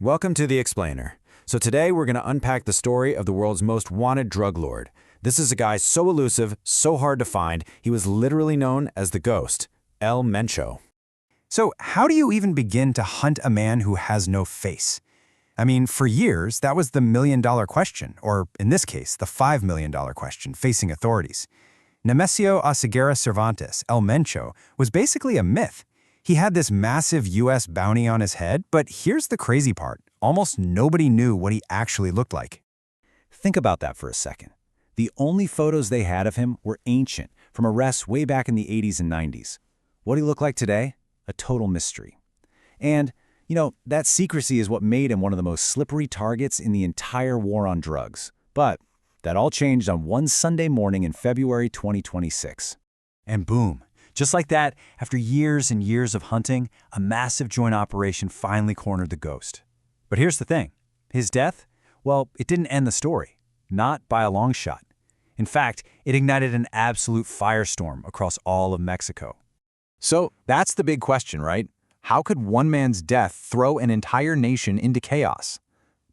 Welcome to The Explainer. So today we're going to unpack the story of the world's most wanted drug lord. This is a guy so elusive, so hard to find, he was literally known as the Ghost, El Mencho. So how do you even begin to hunt a man who has no face? I mean, for years, that was the million-dollar question, or in this case, the $5 million question facing authorities. Nemesio Oseguera Cervantes, El Mencho, was basically a myth. He had this massive U.S. bounty on his head, but here's the crazy part. Almost nobody knew what he actually looked like. Think about that for a second. The only photos they had of him were ancient, from arrests way back in the 80s and 90s. What he looked like today? A total mystery. And, that secrecy is what made him one of the most slippery targets in the entire war on drugs. But that all changed on one Sunday morning in February 2026. And boom, just like that, after years and years of hunting, a massive joint operation finally cornered the Ghost. But here's the thing. His death? Well, it didn't end the story. Not by a long shot. In fact, it ignited an absolute firestorm across all of Mexico. So that's the big question, right? How could one man's death throw an entire nation into chaos?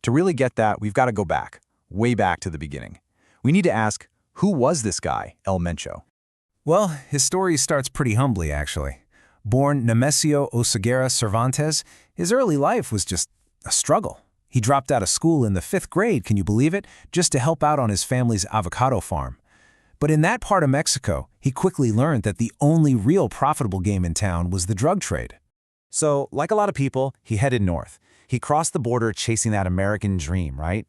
To really get that, we've got to go back, way back to the beginning. We need to ask, who was this guy, El Mencho? Well, his story starts pretty humbly, actually. Born Nemesio Oseguera Cervantes, his early life was just a struggle. He dropped out of school in the 5th grade, can you believe it, just to help out on his family's avocado farm. But in that part of Mexico, he quickly learned that the only real profitable game in town was the drug trade. So, like a lot of people, he headed north. He crossed the border chasing that American dream, right?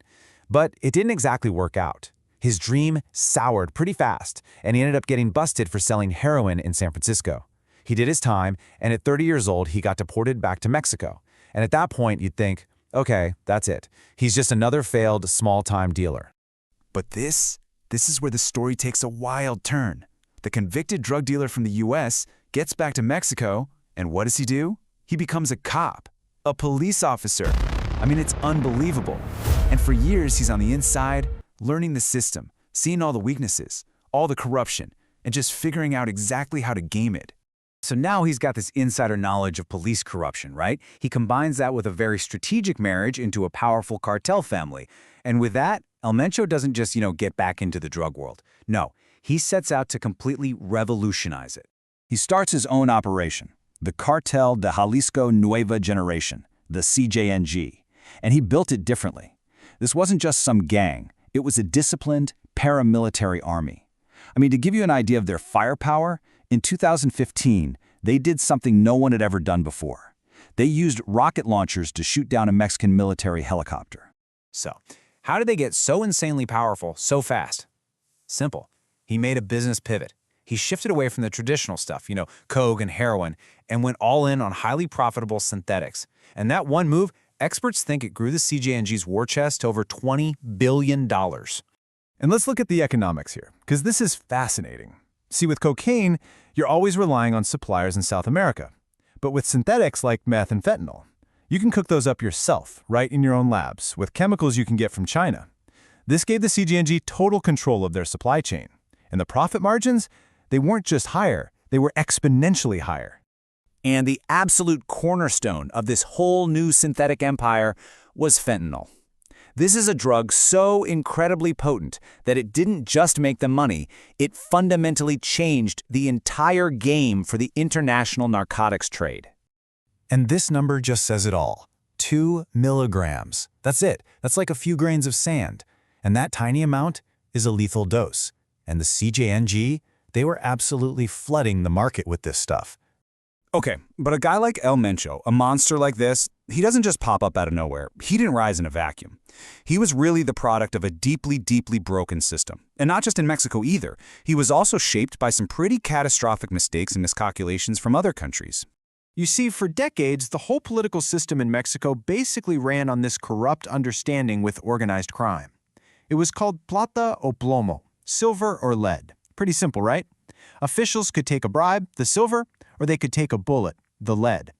But it didn't exactly work out. His dream soured pretty fast, and he ended up getting busted for selling heroin in San Francisco. He did his time, and at 30 years old, he got deported back to Mexico. And at that point, you'd think, okay, that's it. He's just another failed small-time dealer. But this is where the story takes a wild turn. The convicted drug dealer from the U.S. gets back to Mexico, and what does he do? He becomes a cop, a police officer. I mean, it's unbelievable. And for years, he's on the inside, learning the system, seeing all the weaknesses, all the corruption, and just figuring out exactly how to game it. So now he's got this insider knowledge of police corruption, right? He combines that with a very strategic marriage into a powerful cartel family. And with that, El Mencho doesn't just, get back into the drug world. No, he sets out to completely revolutionize it. He starts his own operation, the Cartel de Jalisco New Generation, the CJNG. And he built it differently. This wasn't just some gang. It was a disciplined paramilitary army. I mean, to give you an idea of their firepower, in 2015, they did something no one had ever done before. They used rocket launchers to shoot down a Mexican military helicopter. So, how did they get so insanely powerful so fast? Simple. He made a business pivot. He shifted away from the traditional stuff, coke and heroin, and went all in on highly profitable synthetics. And that one move, experts think it grew the CJNG's war chest to over $20 billion. And let's look at the economics here, because this is fascinating. See, with cocaine, you're always relying on suppliers in South America. But with synthetics like meth and fentanyl, you can cook those up yourself, right in your own labs, with chemicals you can get from China. This gave the CJNG total control of their supply chain. And the profit margins, they weren't just higher, they were exponentially higher. And the absolute cornerstone of this whole new synthetic empire was fentanyl. This is a drug so incredibly potent that it didn't just make them money, it fundamentally changed the entire game for the international narcotics trade. And this number just says it all. 2 milligrams. That's it. That's like a few grains of sand. And that tiny amount is a lethal dose. And the CJNG, they were absolutely flooding the market with this stuff. Okay, but a guy like El Mencho, a monster like this, he doesn't just pop up out of nowhere. He didn't rise in a vacuum. He was really the product of a deeply, deeply broken system. And not just in Mexico either. He was also shaped by some pretty catastrophic mistakes and miscalculations from other countries. You see, for decades, the whole political system in Mexico basically ran on this corrupt understanding with organized crime. It was called plata o plomo, silver or lead. Pretty simple, right? Officials could take a bribe, the silver, or they could take a bullet, the lead.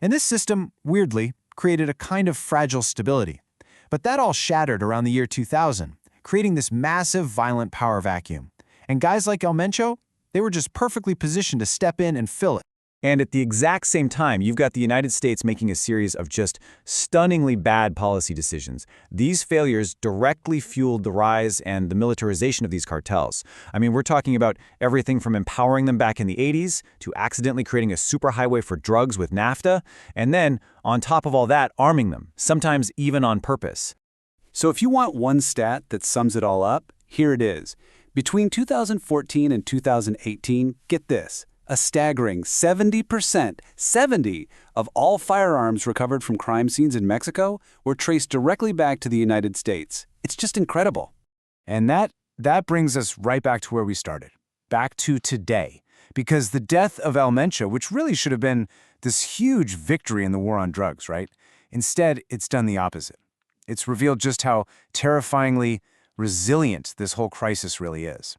And this system, weirdly, created a kind of fragile stability. But that all shattered around the year 2000, creating this massive, violent power vacuum. And guys like El Mencho, they were just perfectly positioned to step in and fill it. And at the exact same time, you've got the United States making a series of just stunningly bad policy decisions. These failures directly fueled the rise and the militarization of these cartels. I mean, we're talking about everything from empowering them back in the 80s to accidentally creating a superhighway for drugs with NAFTA, and then, on top of all that, arming them, sometimes even on purpose. So if you want one stat that sums it all up, here it is. Between 2014 and 2018, get this, a staggering 70% of all firearms recovered from crime scenes in Mexico were traced directly back to the United States. It's just incredible. And that brings us right back to where we started, back to today. Because the death of Mencho, which really should have been this huge victory in the war on drugs, right? Instead, it's done the opposite. It's revealed just how terrifyingly resilient this whole crisis really is.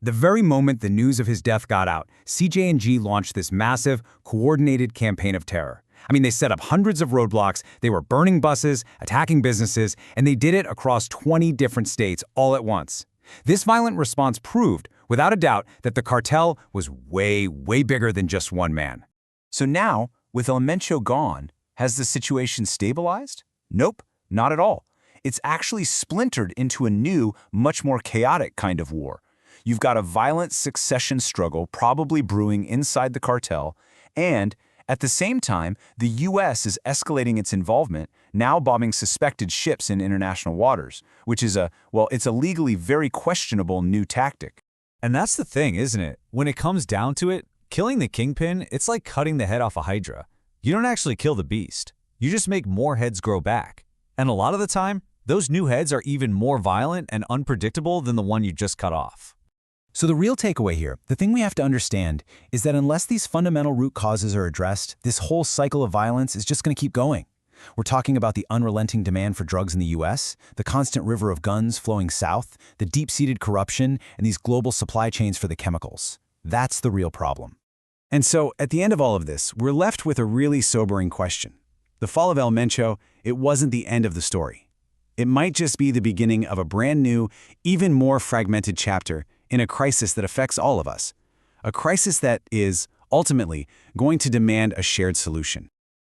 The very moment the news of his death got out, CJNG launched this massive, coordinated campaign of terror. I mean, they set up hundreds of roadblocks, they were burning buses, attacking businesses, and they did it across 20 different states all at once. This violent response proved, without a doubt, that the cartel was way, way bigger than just one man. So now, with Mencho gone, has the situation stabilized? Nope, not at all. It's actually splintered into a new, much more chaotic kind of war. You've got a violent succession struggle probably brewing inside the cartel, and at the same time, the U.S. is escalating its involvement, now bombing suspected ships in international waters, which is it's a legally very questionable new tactic. And that's the thing, isn't it? When it comes down to it, killing the kingpin, it's like cutting the head off a hydra. You don't actually kill the beast. You just make more heads grow back. And a lot of the time, those new heads are even more violent and unpredictable than the one you just cut off. So the real takeaway here, the thing we have to understand, is that unless these fundamental root causes are addressed, this whole cycle of violence is just going to keep going. We're talking about the unrelenting demand for drugs in the U.S., the constant river of guns flowing south, the deep-seated corruption, and these global supply chains for the chemicals. That's the real problem. And so, at the end of all of this, we're left with a really sobering question. The fall of Mencho, it wasn't the end of the story. It might just be the beginning of a brand new, even more fragmented chapter in a crisis that affects all of us. A crisis that is, ultimately, going to demand a shared solution.